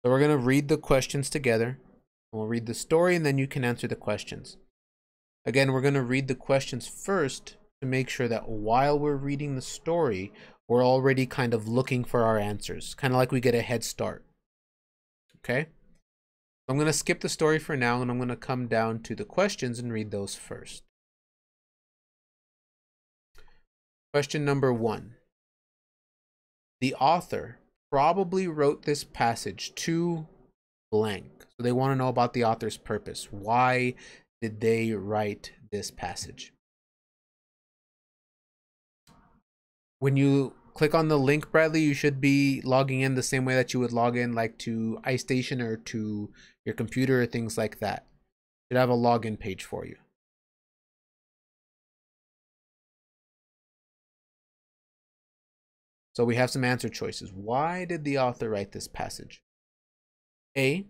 So we're going to read the questions together. We'll read the story and then you can answer the questions. Again, we're going to read the questions first to make sure that while we're reading the story, we're already kind of looking for our answers, kind of like we get a head start. Okay? I'm going to skip the story for now and I'm going to come down to the questions and read those first. Question number 1. The author probably wrote this passage to blank. So they want to know about the author's purpose. Why did they write this passage? When you click on the link, Bradley, you should be logging in the same way that you would log in like to iStation or to your computer or things like that. It should have a login page for you. So we have some answer choices. Why did the author write this passage? A,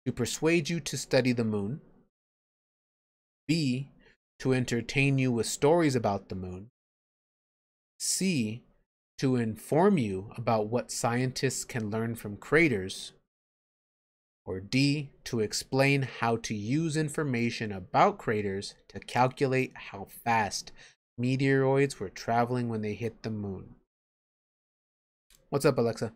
to persuade you to study the moon. B, to entertain you with stories about the moon. C, to inform you about what scientists can learn from craters. Or D, to explain how to use information about craters to calculate how fast meteoroids were traveling when they hit the moon. What's up, Alexa?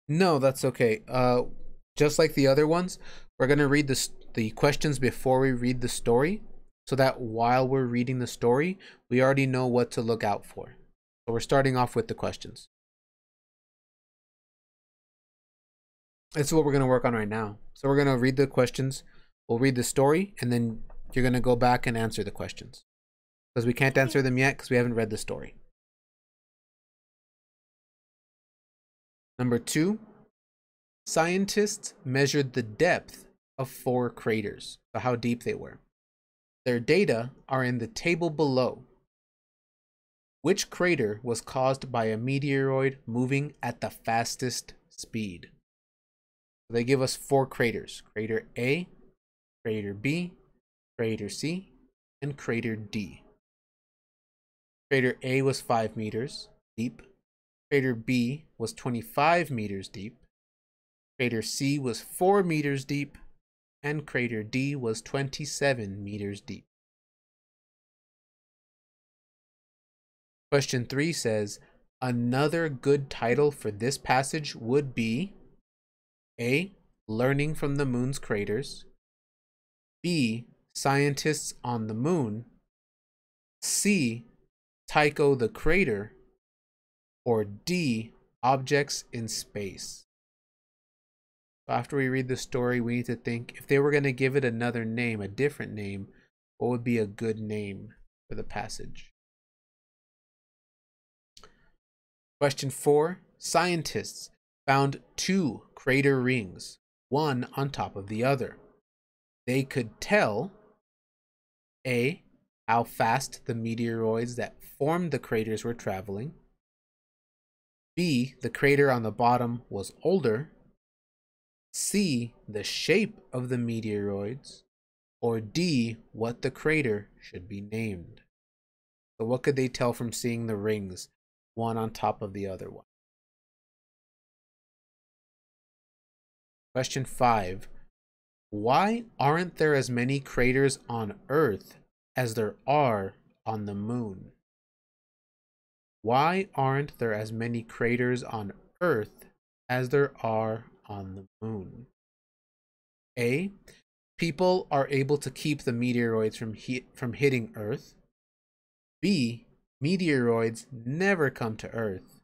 No, that's okay. Just like the other ones, we're going to read the questions before we read the story, so that while we're reading the story, we already know what to look out for. So we're starting off with the questions. This is what we're going to work on right now. So we're going to read the questions, we'll read the story, and then you're going to go back and answer the questions. Because we can't answer them yet because we haven't read the story. Number 2, scientists measured the depth of 4 craters, so how deep they were. Their data are in the table below. Which crater was caused by a meteoroid moving at the fastest speed? They give us 4 craters. Crater A, crater B, crater C, and crater D. Crater A was 5 meters deep. Crater B was 25 meters deep. Crater C was 4 meters deep. And crater D was 27 meters deep. Question 3 says, another good title for this passage would be A, Learning from the Moon's Craters. B, Scientists on the Moon. C, Tycho the Crater. Or D, Objects in Space. So after we read the story, we need to think, if they were going to give it another name, a different name, what would be a good name for the passage? Question 4. Scientists found 2 crater rings, one on top of the other. They could tell A, how fast the meteoroids that formed the craters were traveling. B, the crater on the bottom was older. C, the shape of the meteoroids. Or D, what the crater should be named. So what could they tell from seeing the rings, one on top of the other one? Question 5. Why aren't there as many craters on Earth as there are on the moon? Why aren't there as many craters on Earth as there are on the moon? A, people are able to keep the meteoroids from hitting Earth. B, meteoroids never come to Earth.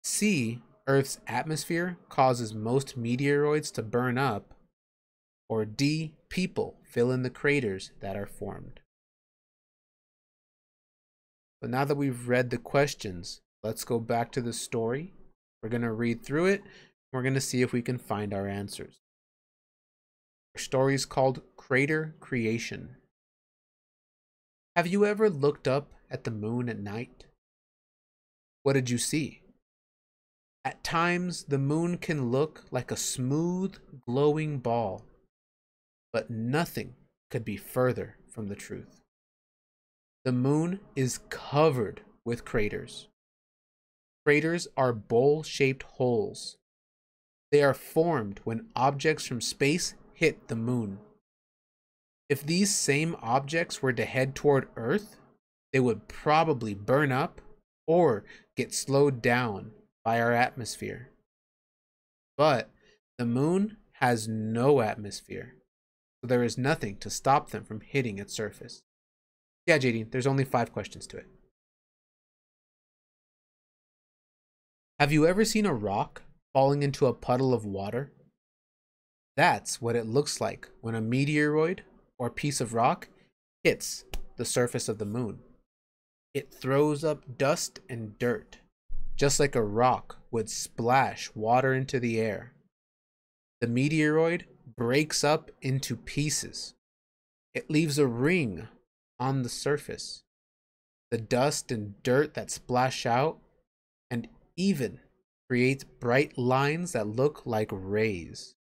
C, Earth's atmosphere causes most meteoroids to burn up. Or D, people fill in the craters that are formed. So now that we've read the questions, let's go back to the story. We're going to read through it. We're going to see if we can find our answers. Our story is called Crater Creation. Have you ever looked up at the moon at night? What did you see? At times, the moon can look like a smooth, glowing ball, but nothing could be further from the truth. The moon is covered with craters. Craters are bowl-shaped holes. They are formed when objects from space hit the moon. If these same objects were to head toward Earth, they would probably burn up or get slowed down by our atmosphere. But the moon has no atmosphere, so there is nothing to stop them from hitting its surface. Yeah, JD, there's only 5 questions to it. Have you ever seen a rock falling into a puddle of water? That's what it looks like when a meteoroid or piece of rock hits the surface of the moon. It throws up dust and dirt, just like a rock would splash water into the air. The meteoroid breaks up into pieces. It leaves a ring on the surface. The dust and dirt that splash out and even creates bright lines that look like rays.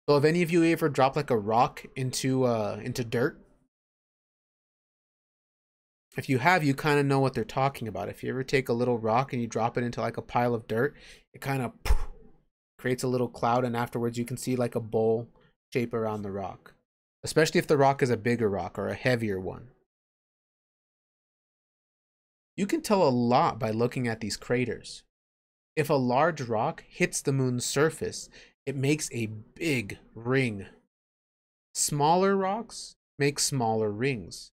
So have any of you ever dropped like a rock into dirt? If you have, you kind of know what they're talking about. If you ever take a little rock and you drop it into like a pile of dirt, it kind of creates a little cloud, and afterwards you can see like a bowl shape around the rock. Especially if the rock is a bigger rock or a heavier one. You can tell a lot by looking at these craters. If a large rock hits the moon's surface, it makes a big ring. Smaller rocks make smaller rings.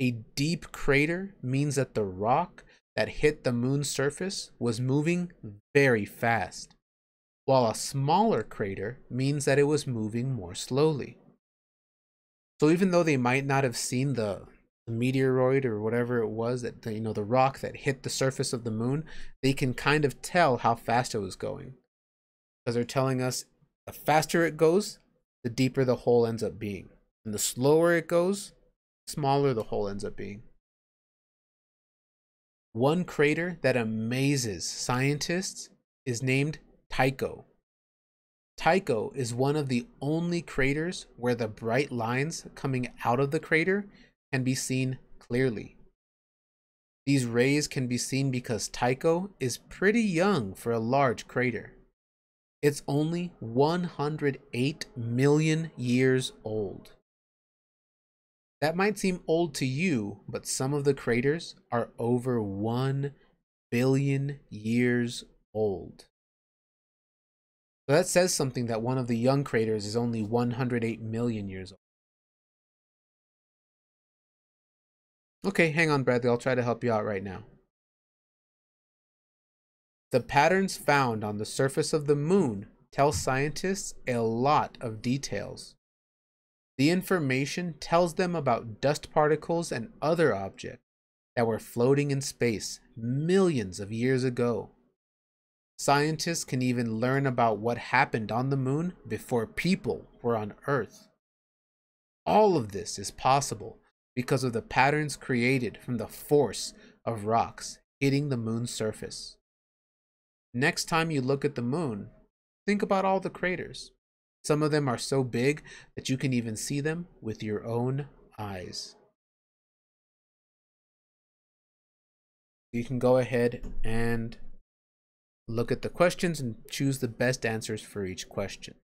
A deep crater means that the rock that hit the moon's surface was moving very fast, while a smaller crater means that it was moving more slowly. So even though they might not have seen the meteoroid or whatever it was, that the rock that hit the surface of the moon, they can kind of tell how fast it was going, because they're telling us the faster it goes, the deeper the hole ends up being, and the slower it goes, the smaller the hole ends up being. One crater that amazes scientists is named Tycho. Tycho is one of the only craters where the bright lines coming out of the crater can be seen clearly. These rays can be seen because Tycho is pretty young for a large crater. It's only 108 million years old. That might seem old to you, but some of the craters are over 1 billion years old. So that says something, that one of the young craters is only 108 million years old. Okay, hang on, Bradley. I'll try to help you out right now. The patterns found on the surface of the moon tell scientists a lot of details. The information tells them about dust particles and other objects that were floating in space millions of years ago. Scientists can even learn about what happened on the moon before people were on Earth. All of this is possible because of the patterns created from the force of rocks hitting the moon's surface. Next time you look at the moon, think about all the craters. Some of them are so big that you can even see them with your own eyes. You can go ahead and look at the questions and choose the best answers for each question.